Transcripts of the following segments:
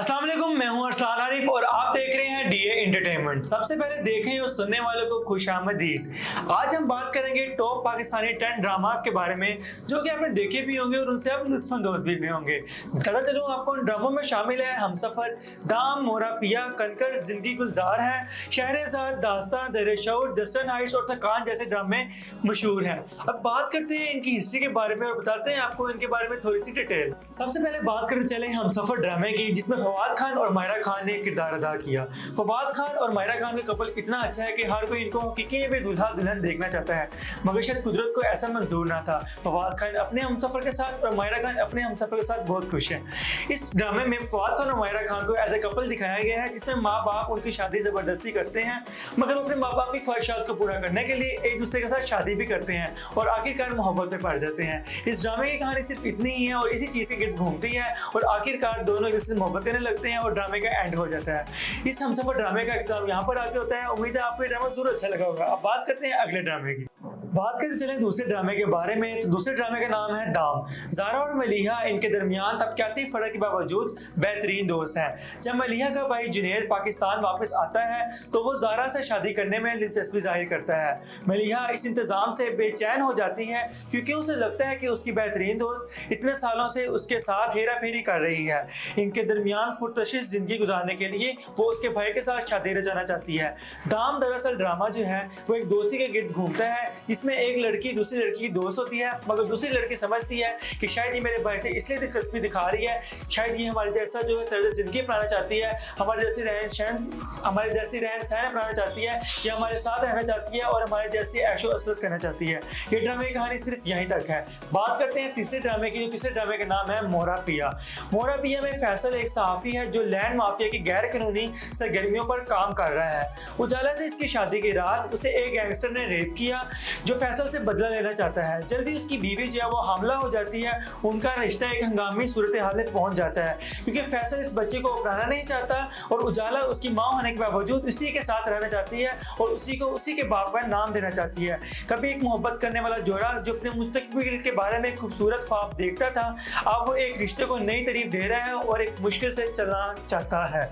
अस्सलाम वालेकुम, मैं हूं अरसलान आरिफ और आप देख रहे हैं डीए एंटरटेनमेंट। सबसे पहले देखें और सुनने वालों को खुशामदीद। आज हम बात करेंगे टॉप पाकिस्तानी 10 ड्रामास के बारे में जो कि आपने देखे भी होंगे और उनसे आप लुत्फानंदोज भी होंगे। पता चलूं आपको उन ड्रामों में शामिल है हमसफर, दाम, मोरा पिया, कनकर, जिंदगी गुलजार है, शहरेज़ाद, दास्तान, दर शऊर, जस्टिन हाइट्स और थकान जैसे ड्रामे मशहूर हैं। अब बात करते हैं इनकी हिस्ट्री के बारे में और बताते हैं आपको इनके बारे में थोड़ी सी डिटेल। सबसे पहले बात करते चले हमसफर ड्रामे की, जिसमें फवाद खान और मायरा खान ने किरदार अदा किया। फवाद खान और मायरा खान का कपल इतना अच्छा है कि हर कोई इनको हकीकी में दूल्हा दुल्हन देखना चाहता है, मगर शायद कुदरत को ऐसा मंजूर ना था। फवाद खान अपने हमसफर के साथ और मायरा खान अपने हमसफर के साथ बहुत खुश हैं। इस ड्रामे में फवाद खान और मायरा खान को एज ए कपल दिखाया गया है, जिसमें माँ बाप उनकी शादी जबरदस्ती करते हैं, मगर वो अपने माँ बाप की ख्वाहिशात को पूरा करने के लिए एक दूसरे के साथ शादी भी करते हैं और आखिरकार मोहब्बत में पड़ जाते हैं। इस ड्रामे की कहानी सिर्फ इतनी ही है और इसी चीज़ के गिर्द घूमती है और आखिरकार दोनों एक दूसरे से मोहब्बत करने लगते हैं और ड्रामे का एंड हो जाता है। इस हमसफर ड्रामे का इख्तिताम यहाँ पर आके होता है। उम्मीद है आपको ड्रामा जरूर अच्छा लगा होगा। अब बात करते हैं अगले ड्रामे की। बात करते चलें दूसरे ड्रामे के बारे में, तो दूसरे ड्रामे का नाम है दाम। ज़ारा और मलीहा इनके दरमियान तबक़ाती फ़र्क के बावजूद बेहतरीन दोस्त हैं। जब मलीहा का भाई जुनैद पाकिस्तान वापस आता है तो वो ज़ारा से शादी करने में दिलचस्पी जाहिर करता है। मलीहा इस इंतज़ाम से बेचैन हो जाती है क्योंकि उसे लगता है कि उसकी बेहतरीन दोस्त इतने सालों से उसके साथ हेरा फेरी कर रही है। इनके दरमियान पुरकशिश ज़िंदगी गुजारने के लिए वो उसके भाई के साथ शादी रचाना चाहती है। दाम दरअसल ड्रामा जो है वो एक दोस्ती के गिर्द घूमता है, इसमें एक लड़की दूसरी लड़की की दोस्त होती है, मगर दूसरी लड़की समझती है कि शायद ये मेरे भाई से इसलिए दिलचस्पी दिखा रही है, शायद ये हमारे जैसा जो है तर्ज जिंदगी अपनाना चाहती है, हमारे जैसी रहन सहन अपनाना चाहती है, या हमारे साथ रहना चाहती है और हमारे जैसी ऐशो असरत करना चाहती है। ये ड्रामे की कहानी सिर्फ यहीं तक है। बात करते हैं तीसरे ड्रामे की। तीसरे ड्रामे का नाम है मोरा पिया। मोरा पिया में फैसल एक सहाफ़ी है जो लैंड माफिया की गैर कानूनी सरगर्मियों पर काम कर रहा है। उजाला से इसकी शादी की रात उसे एक गैंगस्टर ने रेप किया जो फैसल से बदला लेना चाहता है। जल्दी उसकी बीवी जो है वो हमला हो जाती है। उनका रिश्ता एक हंगामी सूरत हाल में पहुंच जाता है क्योंकि फैसल इस बच्चे को अपनाना नहीं चाहता और उजाला उसकी माँ होने के बावजूद उसी के साथ रहना चाहती है और उसी को उसी के बाप का नाम देना चाहती है। कभी एक मोहब्बत करने वाला जोड़ा जो अपने मुस्तकबिल के बारे में खूबसूरत ख्वाब देखता था, अब वो एक रिश्ते को नई तारीफ दे रहा है और एक मुश्किल से चलना चाहता है।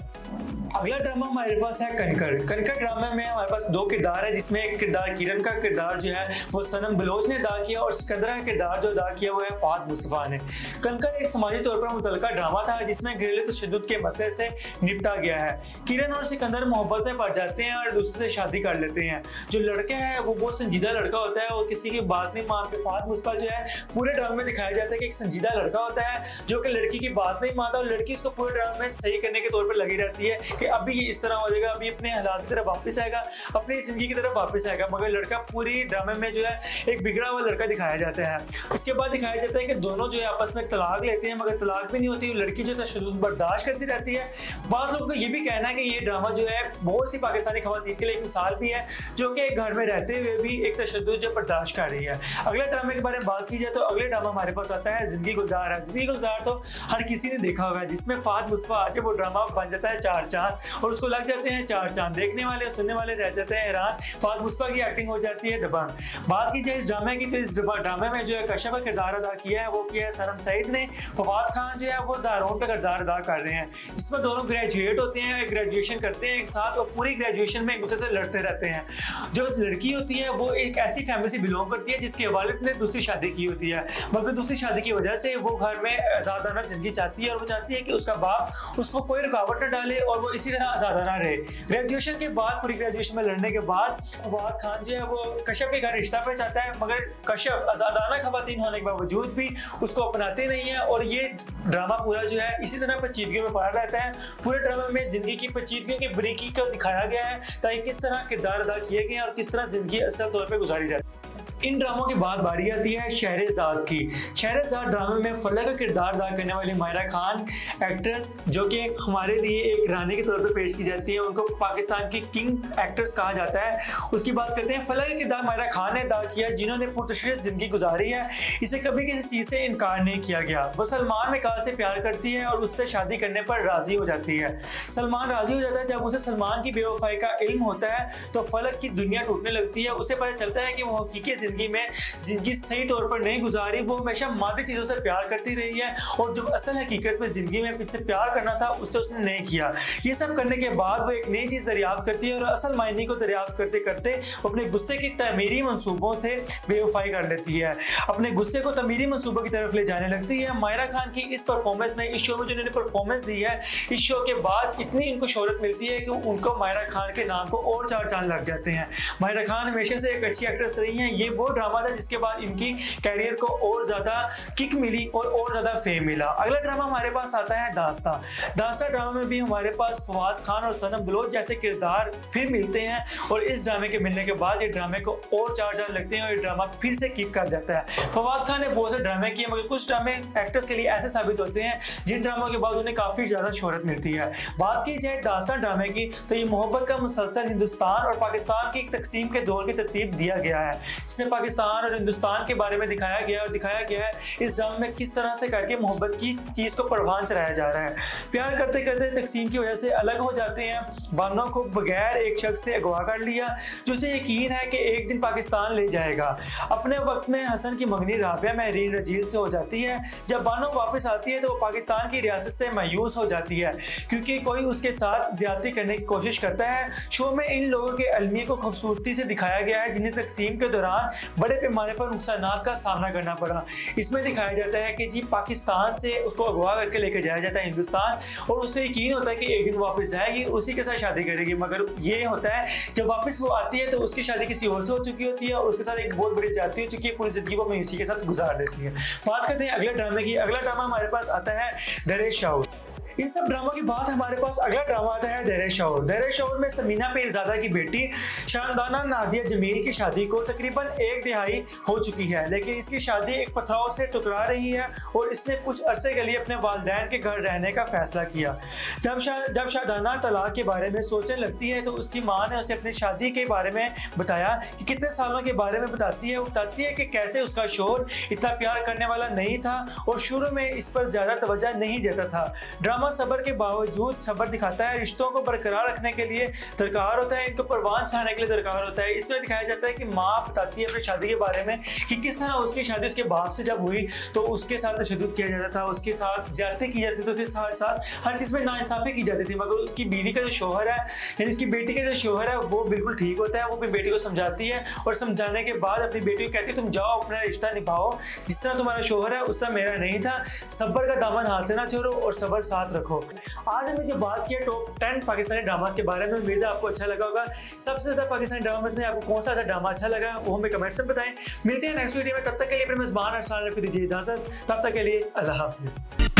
अगला ड्रामा हमारे पास है कनकर। कनकर ड्रामे में हमारे पास दो किरदार है, जिसमें एक किरदार किरण का किरदार जो है वो सनम बलोच ने अदा किया और सिकंदरा का किरदार जो अदा किया वो है फहद मुस्तफा ने। कनकर एक समाजी तौर पर मुतल्लिका ड्रामा था जिसमें घरेलू तशद्दुद के मसले से निपटा गया है। किरण और सिकंदर मोहब्बत में पड़ जाते हैं और दूसरे से शादी कर लेते हैं। जो लड़का है वो बहुत संजीदा लड़का होता है और किसी की बात नहीं मानते। फहद मुस्तफा जो है पूरे ड्रामे में दिखाया जाता है कि एक संजीदा लड़का होता है जो कि लड़की की बात नहीं मानता और लड़की उसको पूरे ड्रामे में सही करने के तौर पर लगी रहती है कि अभी ये इस तरह हो जाएगा, अभी अपने हालात की तरफ वापस आएगा, अपनी जिंदगी की तरफ वापस आएगा। मगर लड़का पूरी ड्रामे में जो है एक बिगड़ा हुआ लड़का दिखाया जाता है। उसके बाद दिखाया जाता है कि दोनों जो है आपस में तलाक लेते हैं, मगर तलाक भी नहीं होती। लड़की जो तशद्दुद बर्दाश्त करती रहती है। बाज़ लोगों को ये भी कहना है कि ये ड्रामा जो है बहुत सी पाकिस्तानी खवातीन के लिए एक मिसाल भी है जो कि घर में रहते हुए भी एक तशद्दुद जो बर्दाश्त कर रही है। अगले ड्रामे के बारे में बात की जाए तो अगले ड्रामा हमारे पास आता है जिंदगी गुलजार है। जिंदगी गुलजार तो हर किसी ने देखा होगा, जिसमें फहद मुस्तफा आके वो ड्रामा बन जाता है चार चांद और उसको लग जाते हैं चार चांद। देखने वाले और सुनने वाले रह जाते हैं हैरान। फहद मुस्तफा की एक्टिंग हो जाती है दबंग। बात की जाए इस ड्रामे की तो इस ड्रामे में जो है कश्यप का किरदार अदा किया है वो किया है सनम सईद ने। फवाद खान जो है वो ज़ारोन का किरदार अदा कर रहे हैं, जिसमें दोनों ग्रेजुएट होते हैं, ग्रेजुएशन करते हैं एक साथ और पूरी ग्रेजुएशन में एक दूसरे से लड़ते रहते हैं। जो लड़की होती है वो एक ऐसी फैमिली से बिलोंग करती है जिसके वालिद ने दूसरी शादी की होती है, मगर दूसरी शादी की वजह से वो घर में आज़ादाना जिंदगी चाहती है और वो चाहती है कि उसका बाप उसको कोई रुकावट न डाले और वो इसी तरह आज़ादाना रहे। ग्रेजुएशन के बाद पूरी ग्रेजुएशन में लड़ने के बाद फवाद खान जो है वो कश्यप के घर रिश्ता पे चाहता है, मगर कश्यप आज़ादाना खवातीन होने के बावजूद भी उसको अपनाते नहीं है और ये ड्रामा पूरा जो है इसी तरह पेचीदगियों में पड़ा रहता है। पूरे ड्रामे में जिंदगी की पेचीदगियों की बारीकी को दिखाया गया है ताकि किस तरह किरदार अदा किए गए हैं और किस तरह जिंदगी असल तौर पर गुजारी जाती है। इन ड्रामों के बाद बारी आती है शहरेज़ाद की। शहरेज़ाद ड्रामे में फलक का किरदार अदा करने वाली मायरा खान एक्ट्रेस जो कि हमारे लिए एक रानी के तौर पर पेश की जाती है, उनको पाकिस्तान की किंग एक्ट्रेस कहा जाता है। उसकी बात करते हैं। फलक का किरदार मायरा खान ने अदा किया जिन्होंने पुरतशरीफ जिंदगी गुजारी है। इसे कभी किसी चीज़ से इनकार नहीं किया गया। वह सलमान मिकाह से प्यार करती है और उससे शादी करने पर राजी हो जाती है। सलमान राजी हो जाता है। जब उसे सलमान की बेवफाई का इल्म होता है तो फलक की दुनिया टूटने लगती है। उसे पता चलता है कि वो हकीकी जिंदगी में जिंदगी सही तौर पर नहीं गुजारी, वो हमेशा मादी चीजों से प्यार करती रही है और जो असल हकीकत में जिंदगी में इससे प्यार करना था उससे उसने नहीं किया। ये सब करने के बाद वो एक नई चीज दरियाफ्त करती है और असल मायने को दरियाफ्त करते करते वो अपने गुस्से की तमीरी मंसूबों से बेवफाई कर लेती है, अपने गुस्से को तमीरी मंसूबों की तरफ ले जाने लगती है। मायरा खान की इस परफॉर्मेंस ने, इस शो में जो इन्होंने परफॉर्मेंस दी है, इस शो के बाद इतनी इनको शोहरत मिलती है कि उनको मायरा खान के नाम को और चार चांद लग जाते हैं। मायरा खान हमेशा से एक अच्छी एक्ट्रेस रही हैं। ये वो ड्रामा था जिसके बाद इनकी कैरियर को और ज्यादा किक मिली और ज्यादा फेम मिला। अगला ड्रामा हमारे पास आता है दास्तां। दास्तां ड्रामा में भी हमारे पास फवाद खान और सनम बलोच जैसे किरदार फिर मिलते हैं और इस ड्रामे के मिलने के बाद ये ड्रामे को और चार चांद लगते हैं और ये ड्रामा फिर से किक कर जाता है। फवाद खान ने बहुत से ड्रामे किए मगर कुछ ड्रामे एक्टर्स के लिए ऐसे साबित होते हैं जिन ड्रामों के बाद उन्हें काफी ज्यादा शोहरत मिलती है। बात की जाए दास्तां ड्रामे की तो ये मोहब्बत का मुसलसल हिंदुस्तान और पाकिस्तान की तकसीम के दौर की तरतीब दिया गया है, जिसमें पाकिस्तान और हिंदुस्तान के बारे में दिखाया गया है इस ड्रामे में किस तरह से करके मोहब्बत की चीज को परवान चढ़ाया जा रहा है। प्यार करते करते तकसीम की वजह से अलग हो जाते हैं। बानो को बगैर एक शख्स से अगवा कर लिया जो उसे यकीन है कि एक दिन पाकिस्तान ले जाएगा। अपने वक्त में हसन की मंगनी राबिया महरीन रजील से हो जाती है। जब बानो वापस आती है तो वो पाकिस्तान की रियासत से मायूस हो जाती है क्योंकि कोई उसके साथ ज्यादती करने की कोशिश करता है। शो में इन लोगों के अलमी को खूबसूरती से दिखाया गया है जिन्हें तकसीम के दौरान बड़े पैमाने पर नुकसानात का सामना करना पड़ा। इसमें दिखाया जाता है कि जी पाकिस्तान से उसको अगवा करके लेकर जाया जाता है हिंदुस्तान और उससे यकीन होता है कि एक दिन वापस जाएगी, उसी के साथ शादी करेगी। मगर ये होता है जब वापस वो आती है तो उसकी शादी किसी और से हो चुकी होती है और उसके साथ एक बहुत बड़ी ज्यादती हो चुकी है, पूरी जिंदगी वो अपनी उसी के साथ गुजार देती है। बात करते हैं अगले ड्रामे की। अगला ड्रामा हमारे पास आता है दर शऊर। इन सब ड्रामों के बाद हमारे पास अगला ड्रामा आता है दर शऊर। दर शऊर में समीना पीरजादा की बेटी शानदाना नादिया जमील की शादी को तकरीबन एक दिहाई हो चुकी है, लेकिन इसकी शादी एक पथराव से टकरा रही है और इसने कुछ अरसे के लिए अपने वालिदैन के घर रहने का फैसला किया। जब शादाना तलाक के बारे में सोचने लगती है तो उसकी माँ ने उसे अपनी शादी के बारे में बताया कि कितने सालों के बारे में बताती है कि कैसे उसका शोहर इतना प्यार करने वाला नहीं था और शुरू में इस पर ज्यादा तवज्जो नहीं देता था। ड्रामा सब्र के बावजूद सब्र दिखाता है। रिश्तों को बरकरार रखने के लिए दरकार होता है, इनको परवान चढ़ाने के लिए दरकार होता है। इसमें दिखाया जाता है कि माँ बताती है अपनी शादी के बारे में कि किस तरह उसकी शादी उसके बाप से जब हुई तो उसके साथ तशद्दुद किया जाता था, उसके साथ ज्यादती की जाती थी, तो उसके साथ हर चीज़ में नाइंसाफी की जाती थी। मगर उसकी बीवी का जो शोहर है यानी उसकी बेटी का जो शोहर है वो बिल्कुल ठीक होता है। वो अपनी बेटी को समझाती है और समझाने के बाद अपनी बेटी को कहती है तुम जाओ अपना रिश्ता निभाओ, जिस तरह तुम्हारा शोहर है उस तरह मेरा नहीं था। सब्र का दामन हाथ से ना छोड़ो और सब्र साथ रखो। आज हमने जो बात की है टॉप 10 पाकिस्तानी ड्रामास के बारे में, उम्मीद है आपको अच्छा लगा होगा। सबसे ज्यादा पाकिस्तानी ड्रामास में आपको कौन सा ड्रामा अच्छा लगा वो हमें कमेंट्स में बताएं। मिलते हैं नेक्स्ट वीडियो में, तब तक के लिए मेजबान अरसान रफी दीजिए इजाजत। तब तक के लिए अल्लाह हाफिज।